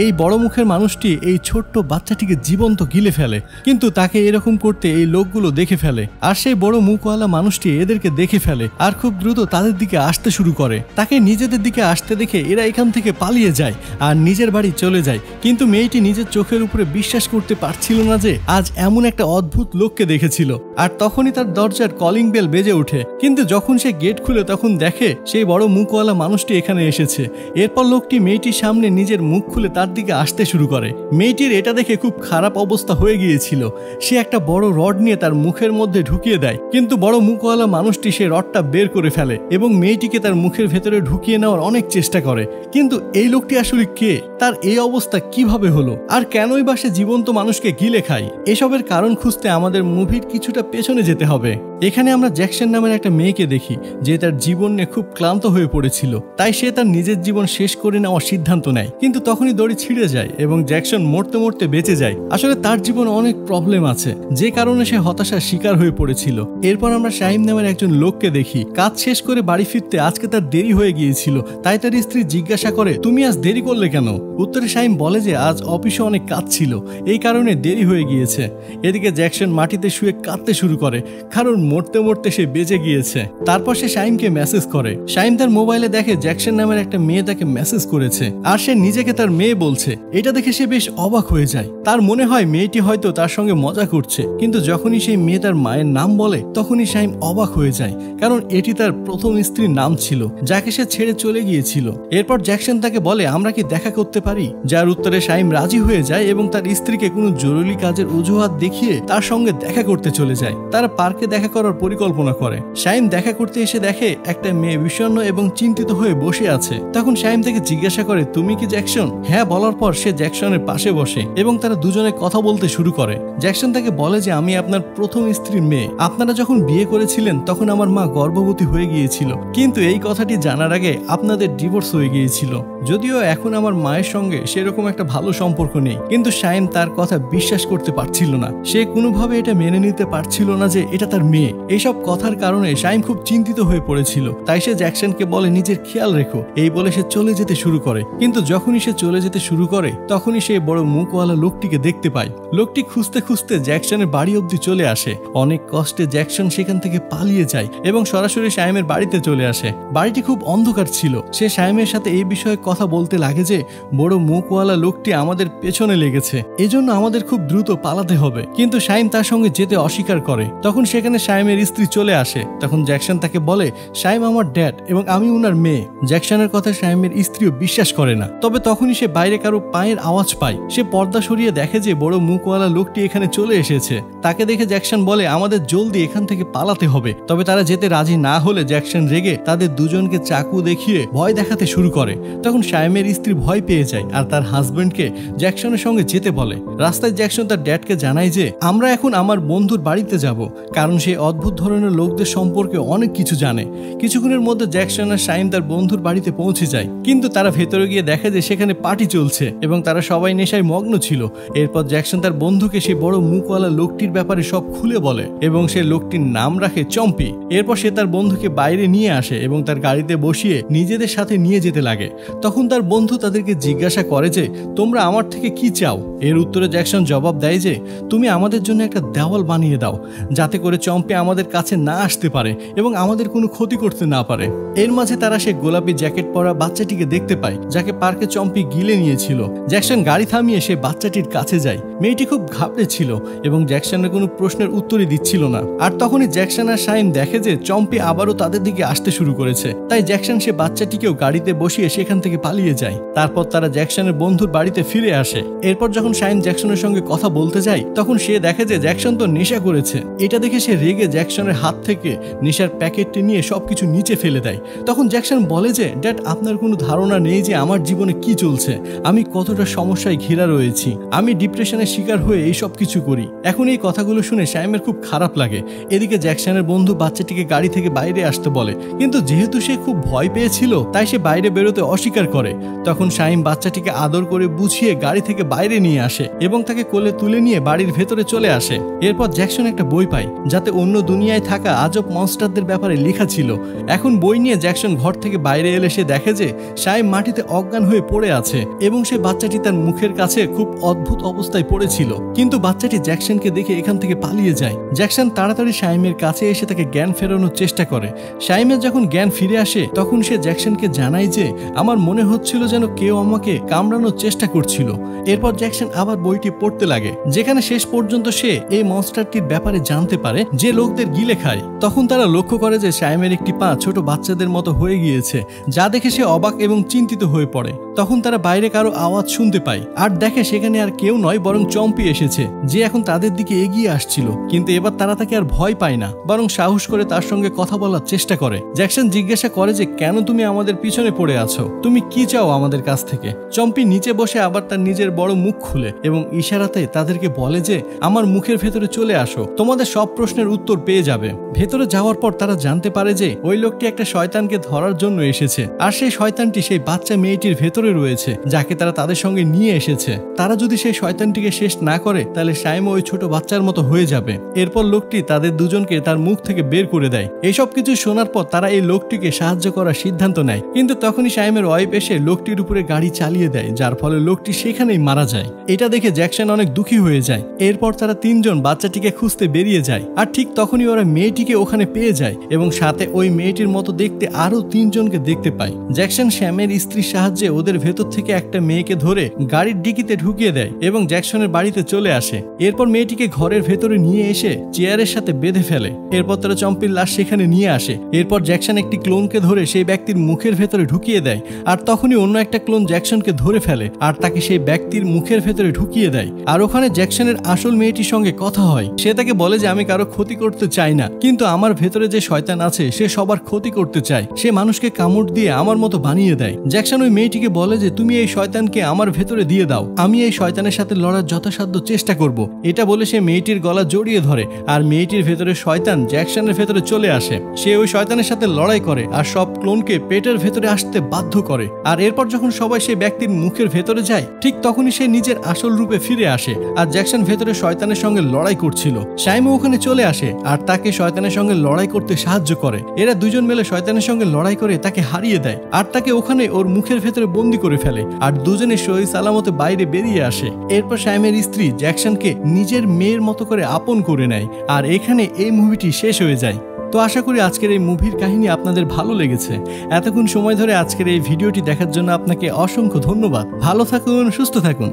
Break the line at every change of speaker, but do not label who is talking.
এই বড় মুখের মানুষটি এই ছোট্ট বাচ্চাটিকে জীবন্ত গিলে ফেলে, কিন্তু তাকে এরকম করতে এই লোকগুলো দেখে ফেলে। আর সেই বড় মুখওয়ালা মানুষটি এদেরকে দেখে ফেলে আর খুব দ্রুত তাদের দিকে আসতে শুরু করে। তাকে নিজেদের দিকে আসতে দেখে এরা এখান থেকে পালিয়ে যায় আর নিজের বাড়ি চলে যায়। কিন্তু মেয়েটি নিজের চোখের উপরে বিশ্বাস করতে পারছিল না যে আজ এমন একটা অদ্ভুত লোককে দেখেছিল। আর তখনই তার দরজার কলিং বেল বেজে ওঠে, কিন্তু যখন সে গেট খুলে তখন দেখে সেই বড় মুখওয়ালা মানুষটি এখানে এসেছে। এরপর লোকটি মেয়েটির সামনে নিজের মুখ খুলে তার দিকে আসতে শুরু করে। মেয়েটির এটা দেখে খুব খারাপ অবস্থা হয়ে গিয়েছিল। সে একটা বড় রড নিয়ে তার মুখের মধ্যে ঢুকিয়ে দেয়, কিন্তু বড় মুখওয়ালা মানুষটি সে রডটা বের করে ফেলে এবং মেয়েটিকে তার মুখের ভেতরে ঢুকিয়ে নেওয়ার অনেক চেষ্টা করে। কিন্তু এই লোকটি আসলে কে, তার এই অবস্থা কিভাবে হলো, আর কেনই বা সে জীবন্ত মানুষকে গিলে খায়? এসবের কারণ খুঁজতে আমাদের মুভির কিছুটা পেছনে যেতে হবে। এখানে আমরা জ্যাকসন নামের একটা মেয়েকে দেখি যে তার জীবন নিয়ে খুব ক্লান্ত হয়ে পড়েছিল, তাই সে তার নিজের জীবন শেষ করে নেওয়ার সিদ্ধান্ত নেয়। কিন্তু তখনই দড়ি ছিঁড়ে যায় এবং জ্যাকসন মরতে মরতে বেঁচে যায়। আসলে তার জীবনে অনেক প্রবলেম আছে, যে কারণে সে হতাশার শিকার হয়ে পড়েছিল। এরপর আমরা শাহিম নামের একজন লোককে দেখি। কাজ শেষ করে বাড়ি ফিরতে আজকে তার দেরি হয়ে গিয়েছিল, তাই তার স্ত্রী জিজ্ঞাসা করে, তুমি আজ দেরি করলে কেন? উত্তরে শাহিম বলে যে আজ অফিসে অনেক কাজ ছিল, এই কারণে দেরি হয়ে গিয়েছে। এদিকে জ্যাকসন মাটিতে শুয়ে কাঁদতে শুরু করে, কারণ মরতে মরতে সে বেঁচে গিয়েছে। তারপর সে শাহিমকে মেসেজ করে। শাহিম তার মোবাইলে দেখে জ্যাকসন নামের একটা মেয়ে তাকে মেসেজ করেছে আর সে নিজেকে তার মেয়ে বলছে। এটা দেখে সে বেশ অবাক হয়ে যায়। তার মনে হয় মেয়েটি হয়তো তার সঙ্গে মজা করছে, কিন্তু যখনই সেই মেয়ে তার মায়ের নাম বলে তখনই শাহিম অবাক হয়ে যায়, কারণ এটি তার প্রথম স্ত্রীর নাম ছিল, যাকে সে ছেড়ে চলে গিয়েছিল। এরপর জ্যাকসন তাকে বলে, আমরা কি দেখা করতে পারি? যার উত্তরে শাহিম রাজি হয়ে যায় এবং তার স্ত্রীকে কোনো জরুরি কাজের অজুহাত দেখিয়ে তার সঙ্গে দেখা করতে চলে যায়। তারা পার্কে দেখা করার পরিকল্পনা করে। শাহিম দেখা করতে এসে দেখে একটা মেয়ে বিষণ্ণ এবং চিন্তিত হয়ে বসে আছে। তখন শাহিম তাকে জিজ্ঞাসা করে, তুমি কি জ্যাকসন? হ্যাঁ বলার পর সে জ্যাকসনের পাশে বসে এবং তারা দুজনে কথা বলতে শুরু করে। জ্যাকসন তাকে বলে যে আমি আপনার প্রথম স্ত্রীর মেয়ে। আপনারা যখন বিয়ে করেছিলেন তখন আমার মা গর্ভবতী হয়ে গিয়েছিল, কিন্তু এই কথাটি জানার আগে আপনাদের ডিভোর্স হয়ে গিয়েছিল। যদিও এখন আমার মায়ের সঙ্গে সেরকম একটা ভালো সম্পর্ক নেই। কিন্তু শাহিম তার কথা বিশ্বাস করতে পারছিল না। সে কোনোভাবে এটা মেনে নিতে পারছিল না যে এটা তার মেয়ে। এইসব কথার কারণে শাহিম খুব চিন্তিত হয়ে পড়েছিল। তাই সে জ্যাকসনকে বলে, নিজের খেয়াল রেখো। এই বলে সে চলে যেতে শুরু করে। কিন্তু যখনই সে চলে যেতে শুরু করে তখনই সে বড় মুখওয়ালা লোকটিকে দেখতে পায়। লোকটি খুঁজতে খুঁজতে জ্যাকসনের বাড়ি অবধি চলে আসে। অনেক কষ্টে জ্যাকসন সেখান থেকে পালিয়ে যায় এবং সরাসরি শাহিমের বাড়িতে চলে আসে। বাড়িটি খুব অন্ধকার ছিল। সে শাহিমের সাথে এই বিষয়ে কথা বলতে লাগে যে বড় মুখওয়ালা লোকটি আমাদের পেছনে লেগেছে, এজন্য আমাদের খুব দ্রুত পালাতে হবে। কিন্তু শাহিম তার সঙ্গে যেতে অস্বীকার করে। তখন সেখানে শাহিমের স্ত্রী চলে আসে। তখন জ্যাকসন তাকে বলে, শাহিম আমার ড্যাড এবং আমি উনার মেয়ে। জ্যাকসনের কথা শাহিমের স্ত্রীও বিশ্বাস করে না। তবে তখনই সে বাইরে কারো পায়ের আওয়াজ পায়। সে পর্দা সরিয়ে দেখে যে বড় মুখওয়ালা লোকটি এখানে চলে এসেছে। তাকে দেখে জ্যাকসন বলে, আমাদের জলদি এখান থেকে পালাতে হবে। তবে তারা যেতে রাজি না হলে জ্যাকসন রেগে তাদের দুজনকে চাকু দেখিয়ে ভয় দেখাতে শুরু করে। তখন শাহিমের স্ত্রী ভয় পেয়ে যায় আর তার হাজবেন্ডকে জ্যাকসনের সঙ্গে যেতে বলে। রাস্তায় জ্যাকসন তার ড্যাডকে জানায় যে আমরা এখন আমার বন্ধুর বাড়িতে যাব, কারণ সে অদ্ভুত ধরনের লোকদের সম্পর্কে অনেক কিছু জানে। কিছুক্ষণের মধ্যে জ্যাকসন আর শাহিম তার বন্ধুর বাড়িতে পৌঁছে যায়, কিন্তু তারা ভেতরে গিয়ে দেখে যে সেখানে পার্টি চলছে এবং তারা সবাই নেশায় মগ্ন ছিল। এরপর জ্যাকসন তার বন্ধুকে সেই বড় মুখওয়ালা লোকটির ব্যাপারে সব খুলে বলে এবং সে লোকটির নাম রাখে চম্পি। এরপর সে তার বন্ধুকে বাইরে নিয়ে আসে এবং তার গাড়িতে বসিয়ে নিজেদের সাথে নিয়ে যেতে লাগে। তখন তার বন্ধু তাদেরকে জিজ্ঞাসা করে যে তোমরা আমার থেকে কি চাও? এর উত্তরে জ্যাকসন জবাব দেয় যে তুমি আমাদের জন্য একটা দেওয়াল বানিয়ে দাও, যাতে করে চম্পি আমাদের কাছে না আসতে পারে এবং আমাদের কোনো ক্ষতি করতে না পারে। এর মাঝে তারা সে গোলাপি জ্যাকেট পরা বাচ্চাটিকে দেখতে পায়, যাকে পার্কে চম্পি গিলে নিয়েছিল। জ্যাকসন গাড়ি থামিয়ে সে বাচ্চাটির কাছে যায়। মেয়েটি খুব ঘাবড়ে ছিল এবং জ্যাকসনের কোনো প্রশ্নের উত্তরই দিচ্ছিল না। আর তখনই জ্যাকসন আর শাহিম দেখে যে চম্পি আবারও তাদের দিকে আসতে শুরু করেছে। তাই জ্যাকসন সে বাচ্চাটিকেও গাড়িতে বসিয়ে সেখান থেকে পালিয়ে যায়। তারপর তারা জ্যাকসনের বন্ধুর বাড়িতে ফিরে আসে। এরপর যখন শাহিম জ্যাকসনের সঙ্গে কথা বলতে যায় তখন সে দেখে যে জ্যাকসন তো নেশা করেছে। এটা দেখে সে রেগে জ্যাকসনের হাত থেকে নেশার প্যাকেটটি নিয়ে সবকিছু নিচে ফেলে দেয়। তখন জ্যাকসন বলে যে ড্যাড, আপনার কোনো ধারণা নেই যে আমার জীবনে কি চলছে। আমি কতটা সমস্যায় ঘেরা রয়েছি। আমি ডিপ্রেশনের শিকার হয়ে এই সব কিছু করি। এখন এই কথাগুলো শুনে শাহিমের খুব খারাপ লাগে। এদিকে জ্যাকসনের বন্ধু বাচ্চাটিকে গাড়ি থেকে বাইরে আসতে বলে, কিন্তু যেহেতু সে খুব ভয় পেয়েছিল তাই সে বাইরে বেরোতে অস্বীকার করে। তখন শাহিম বাচ্চাটিকে আদর করে বুঝিয়ে গাড়ি থেকে বাইরে নিয়ে আসে এবং তাকে কোলে তুলে নিয়ে বাড়ির ভেতরে চলে আসে। এরপর জ্যাকসন একটা বই পায়, যাতে অন্য দুনিয়ায় থাকা আজব মনস্টারদের ব্যাপারে লেখা ছিল। এখন বই নিয়ে জ্যাকসন ঘর থেকে বাইরে এলে সে দেখে যে শাহিম মাটিতে অজ্ঞান হয়ে পড়ে আছে এবং সেই বাচ্চাটি তার মুখের কাছে খুব অদ্ভুত অবস্থায় পড়েছিল। কিন্তু বাচ্চাটি জ্যাকসনকে দেখে এখান থেকে পালিয়ে যায়। জ্যাকসন তাড়াতাড়ি শাইমের কাছে এসে তাকে জ্ঞান ফেরানোর চেষ্টা করে। শাইমের যখন জ্ঞান ফিরে আসে তখন সে জ্যাকসনকে জানায় যে আমার মনে হচ্ছিল যেন কেউ আমাকে কামড়ানোর চেষ্টা করছিল। এরপর জ্যাকসন আবার বইটি পড়তে লাগে, যেখানে শেষ পর্যন্ত সে এই মনস্টারটির ব্যাপারে জানতে পারে যে লোকদের গিলে খায়। তখন তারা লক্ষ্য করে যে শাইমের একটি পা ছোট বাচ্চাদের মতো হয়ে গিয়েছে, যা দেখে সে অবাক এবং চিন্তিত হয়ে পড়ে। তখন তারা বাইরে কারো আওয়াজ শুনতে পায় আর দেখে সেখানে আর কেউ নয় বরং চম্পি এসেছে, যে এখন তাদের দিকে এগিয়ে আসছিল। কিন্তু এবার তারা তাকে আর ভয় পায় না, বরং সাহস করে তার সঙ্গে কথা বলার চেষ্টা করে। জ্যাকসন জিজ্ঞাসা করে যে কেন তুমি আমাদের পিছনে পড়ে আছো, তুমি কি চাও আমাদের কাছ থেকে? চম্পি নিচে বসে আবার তার নিজের বড় মুখ খুলে এবং ইশারাতে তাদেরকে বলে যে আমার মুখের ভেতরে চলে আসো, তোমাদের সব প্রশ্নের উত্তর পেয়ে যাবে। ভেতরে যাওয়ার পর তারা জানতে পারে যে ওই লোকটি একটা শয়তানকে ধরার জন্য এসেছে, আর সেই শয়তানটি সেই বাচ্চা মেয়েটির ভেতরে রয়েছে, যাকে তারা তাদের সঙ্গে নিয়ে এসেছে। তারা যদি সেই শয়তানটিকে শেষ না করে তাহলে শাইমও ওই ছোট বাচ্চার মতো হয়ে যাবে। এরপর লোকটি তাদের দুজনকে তার মুখ থেকে বের করে দেয়। এইসব কিছু শোনার পর তারা এই লোকটিকে সাহায্য করার সিদ্ধান্ত নেয়। কিন্তু তখনই শাইমের ওয়াইফ এসে লোকটির উপরে গাড়ি চালিয়ে দেয়, যার ফলে লোকটি সেখানেই মারা যায়। এটা দেখে জ্যাকসন অনেক দুঃখী হয়ে যায়। এরপর তারা তিনজন বাচ্চাটিকে খুঁজতে বেরিয়ে যায়, আর ঠিক তখনই ওরা মেয়েটিকে ওখানে পেয়ে যায় এবং সাথে ওই মেয়েটির মতো দেখতে আরো তিনজনকে দেখতে পায়। জ্যাকসন শ্যামের স্ত্রীর সাহায্যে ওদের ভেতর থেকে একটা মেয়েকে ধরে গাড়ির ডিকিতে ঢুকিয়ে দেয় এবং জ্যাকসনের বাড়িতে চলে আসে। এরপর মেয়েটিকে ঘরের ভেতরে নিয়ে এসে চেয়ারের সাথে বেঁধে ফেলে। এরপর তারা চম্পির লাশ সেখানে নিয়ে আসে। এরপর জ্যাকসন একটি ক্লোনকে ধরে সেই ব্যক্তির মুখের ভেতরে ঢুকিয়ে দেয়, আর তখনই অন্য একটা ক্লোন জ্যাকসনকে ধরে ফেলে আর তাকে সেই ব্যক্তির মুখের ভেতরে ঢুকিয়ে দেয়। আর ওখানে জ্যাকসনের আসল মেয়েটির সঙ্গে কথা হয়। সে তাকে বলে যে আমি কারো ক্ষতি করতে চাই না, কিন্তু আমার ভেতরে যে শয়তান আছে সে সবার ক্ষতি করতে চায়, সে মানুষকে কামড় দিয়ে আমার মতো বানিয়ে দেয়। জ্যাকসন ওই মেয়েটিকে বলে যে তুমি এই শয়তানকে আমার ভেতরে দিয়ে দাও, আমি এই শয়তানের সাথে লড়ার যথাসাধ্য চেষ্টা করব। এটা বলে সে মেয়েটির গলা জড়িয়ে ধরে, আর মেয়েটির ভেতরে শয়তান জ্যাকসনের ভেতরে চলে আসে। সে ওই শয়তানের সাথে লড়াই করে আর সব ক্লোনকে পেটের ভেতরে আসতে বাধ্য করে। আর এরপর যখন সবাই সেই ব্যক্তির মুখের ভেতরে যায় ঠিক তখনই সে নিজের আসল রূপে ফিরে আসে, আর জ্যাকসন ভেতরে শয়তানের সঙ্গে লড়াই করছিল। শাইমও ওখানে চলে আসে আর তাকে শয়তানের সঙ্গে লড়াই করতে সাহায্য করে। এরা দুজন মিলে শয়তানের সঙ্গে লড়াই করে তাকে হারিয়ে দেয় আর তাকে ওখানে ওর মুখের ভেতরে বন্দি করে ফেলে, আর দুজনে সহি সালামতে বাইরে বেরিয়ে আসে। এরপর শাইমের স্ত্রী জ্যাকসনকে নিজের মেয়ের মতো করে আপন করে নেয়, আর এখানে এই মুভিটি শেষ হয়ে যায়। তো আশা করি আজকের এই মুভির কাহিনী আপনাদের ভালো লেগেছে। এতক্ষণ সময় ধরে আজকের এই ভিডিওটি দেখার জন্য আপনাকে অসংখ্য ধন্যবাদ। ভালো থাকুন, সুস্থ থাকুন।